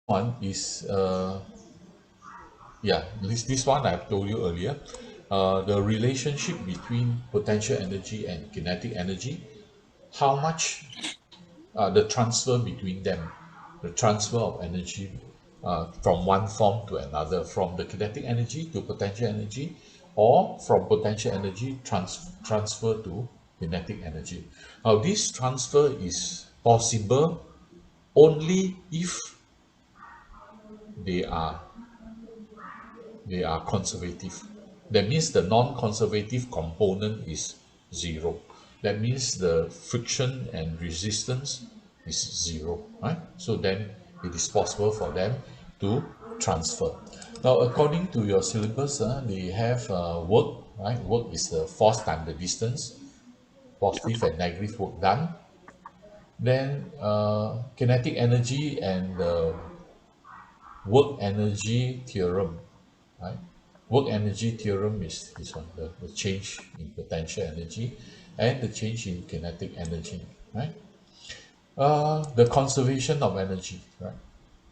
one is yeah, this one I've told you earlier. The relationship between potential energy and kinetic energy, how much the transfer between them, the transfer of energy from one form to another, from the kinetic energy to potential energy, or from potential energy transfer to kinetic energy. Now, this transfer is possible only if they are they are conservative. That means the non-conservative component is zero. That means the friction and resistance is zero, right? So then it is possible for them to transfer. Now, according to your syllabus, they have work, right? Work is the force times the distance, positive and negative work done. Then kinetic energy and work energy theorem, right? Work energy theorem is this one, the change in potential energy and the change in kinetic energy, right? The conservation of energy, right?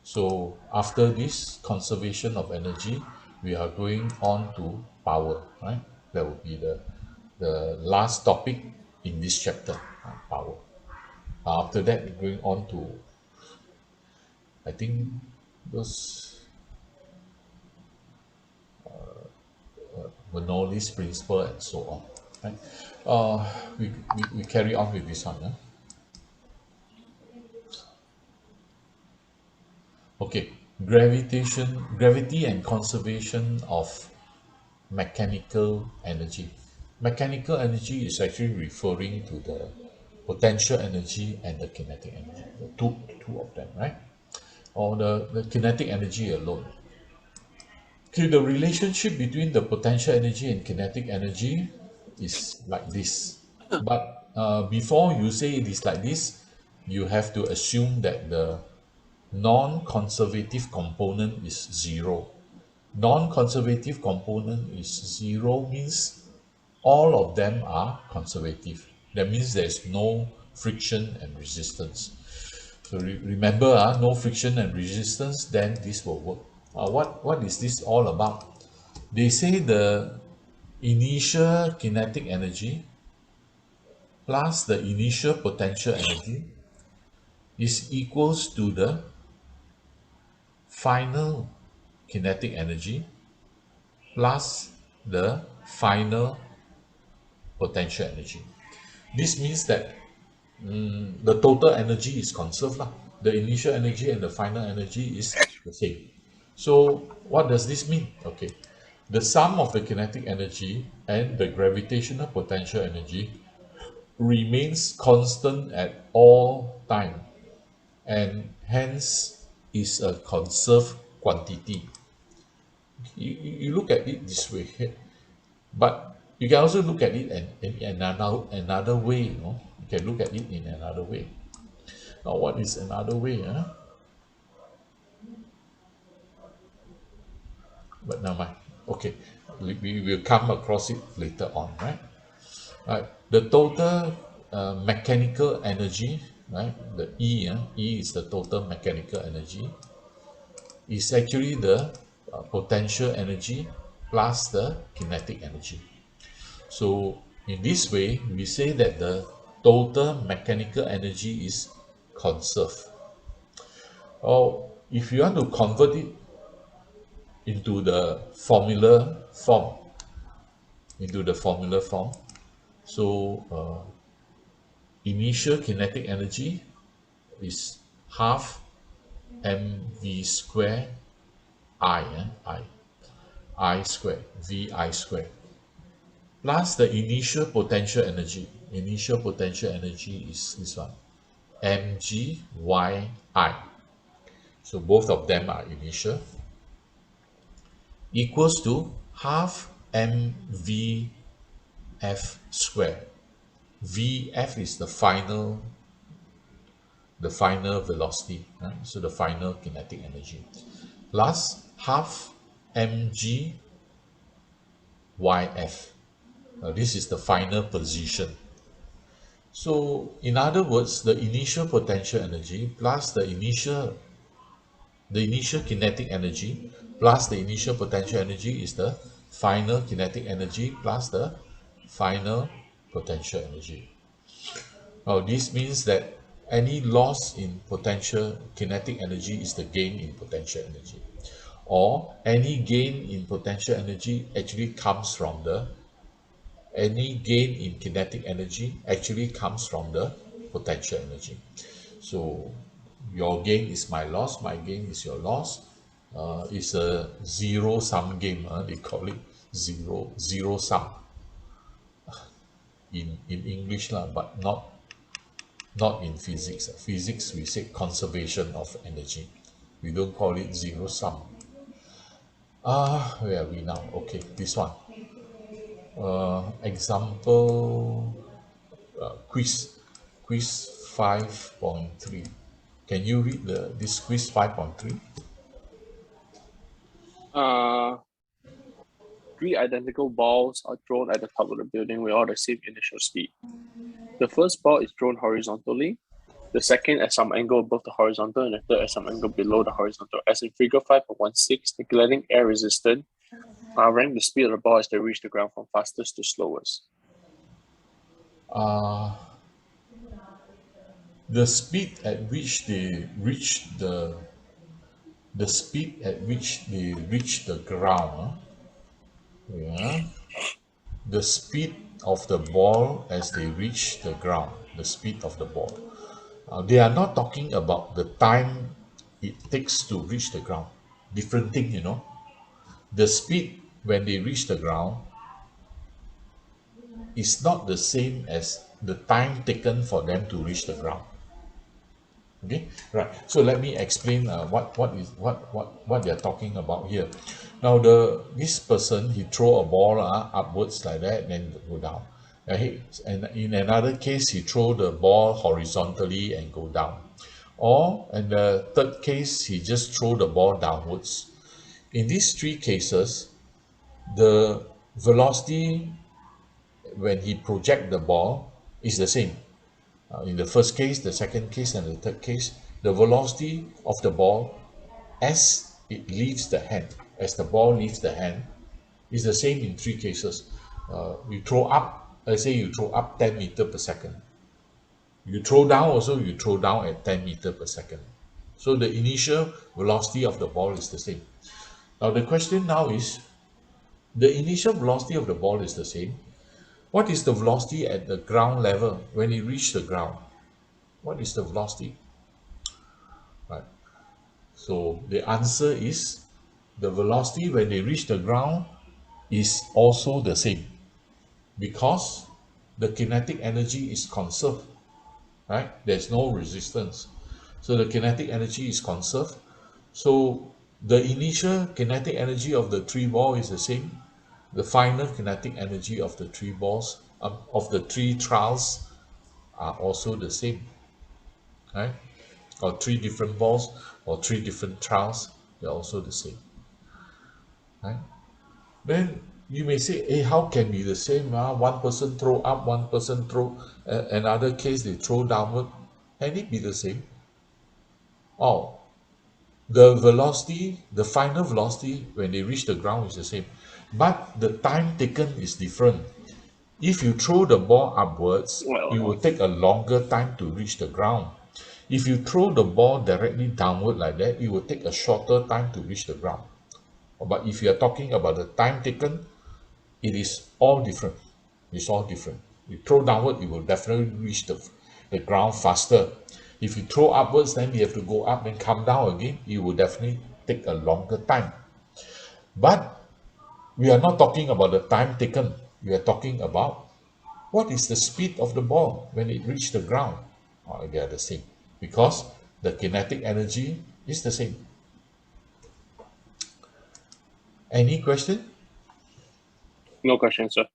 So after this conservation of energy, we are going on to power, right? That will be the last topic in this chapter, power. After that, we're going on to, I think, those Bernoulli's principle and so on. Right? We carry on with this one. Huh? Okay, gravity and conservation of mechanical energy. Mechanical energy is actually referring to the potential energy and the kinetic energy, the two of them, right? Or the kinetic energy alone. Okay, the relationship between the potential energy and kinetic energy is like this. But before you say it is like this, you have to assume that the non-conservative component is zero. Non-conservative component is zero means all of them are conservative. That means there's no friction and resistance. So remember, no friction and resistance, then this will work. What is this all about? They say the initial kinetic energy plus the initial potential energy is equals to the final kinetic energy plus the final potential energy. This means that the total energy is conserved lah. The initial energy and the final energy is the same. So what does this mean? Okay, the sum of the kinetic energy and the gravitational potential energy remains constant at all time and hence is a conserved quantity. You look at it this way, but you can also look at it in another way. You can look at it in another way. Now, what is another way? But never mind. Okay, we will come across it later on, right? Right. The total mechanical energy, right? The E, E is the total mechanical energy, is actually the potential energy plus the kinetic energy. So in this way, we say that the total mechanical energy is conserved. Or if you want to convert it into the formula form, into the formula form, so initial kinetic energy is half mv square I square vi square plus the initial potential energy. Initial potential energy is this one, mgyi. So both of them are initial, equals to half mvf square. Vf is the final velocity, right? So the final kinetic energy, plus half mg yf. Now this is the final position. So in other words, the initial potential energy plus the initial The initial kinetic energy plus the initial potential energy is the final kinetic energy plus the final potential energy. Now, this means that any loss in potential kinetic energy is the gain in potential energy, or any gain in potential energy actually comes from the any gain in kinetic energy actually comes from the potential energy. So your gain is my loss, my gain is your loss. It's a zero sum game. They call it zero sum in English lah, but not in physics. Physics we say conservation of energy. We don't call it zero sum. Where are we now? Okay, this one. Example quiz 5.3. Can you read this quiz 5.3? Three identical balls are thrown at the top of the building with all the same initial speed. The first ball is thrown horizontally, the second at some angle above the horizontal, and the third at some angle below the horizontal. As in figure 5.16, the gliding air resistant rank the speed of the ball as they reach the ground from fastest to slowest. The speed at which they reach the ground. Yeah. The speed of the ball as they reach the ground. The speed of the ball. They are not talking about the time it takes to reach the ground. Different thing, you know. The speed when they reach the ground is not the same as the time taken for them to reach the ground. Okay, right. So let me explain what they are talking about here. Now this person, he throw a ball upwards like that, then go down. And in another case, he throw the ball horizontally and go down. Or in the third case, he just throw the ball downwards. In these three cases, the velocity when he project the ball is the same. In the first case, the second case, and the third case, the velocity of the ball as it leaves the hand, as the ball leaves the hand, is the same in three cases. You throw up, let's say you throw up 10 meters per second. You throw down also, you throw down at 10 meters per second. So the initial velocity of the ball is the same. Now the question now is, the initial velocity of the ball is the same. What is the velocity at the ground level when it reaches the ground? What is the velocity? Right. So the answer is the velocity when they reach the ground is also the same, because the kinetic energy is conserved, right? There's no resistance. So the kinetic energy is conserved. So the initial kinetic energy of the three balls is the same. The final kinetic energy of the three balls, of the three trials, are also the same, right? Or three different balls or three different trials, they're also the same, right? Then you may say, hey, how can be the same? One person throw up, one person throw, another case they throw downward. Can it be the same? Oh, the velocity, the final velocity when they reach the ground is the same, but the time taken is different. If you throw the ball upwards, it will take a longer time to reach the ground. If you throw the ball directly downward like that, it will take a shorter time to reach the ground. But if you are talking about the time taken, it is all different. It's all different. You throw downward, it will definitely reach the ground faster. If you throw upwards, then you have to go up and come down again. It will definitely take a longer time. But we are not talking about the time taken. We are talking about what is the speed of the ball when it reaches the ground. They are the same, because the kinetic energy is the same. Any question? No question, sir.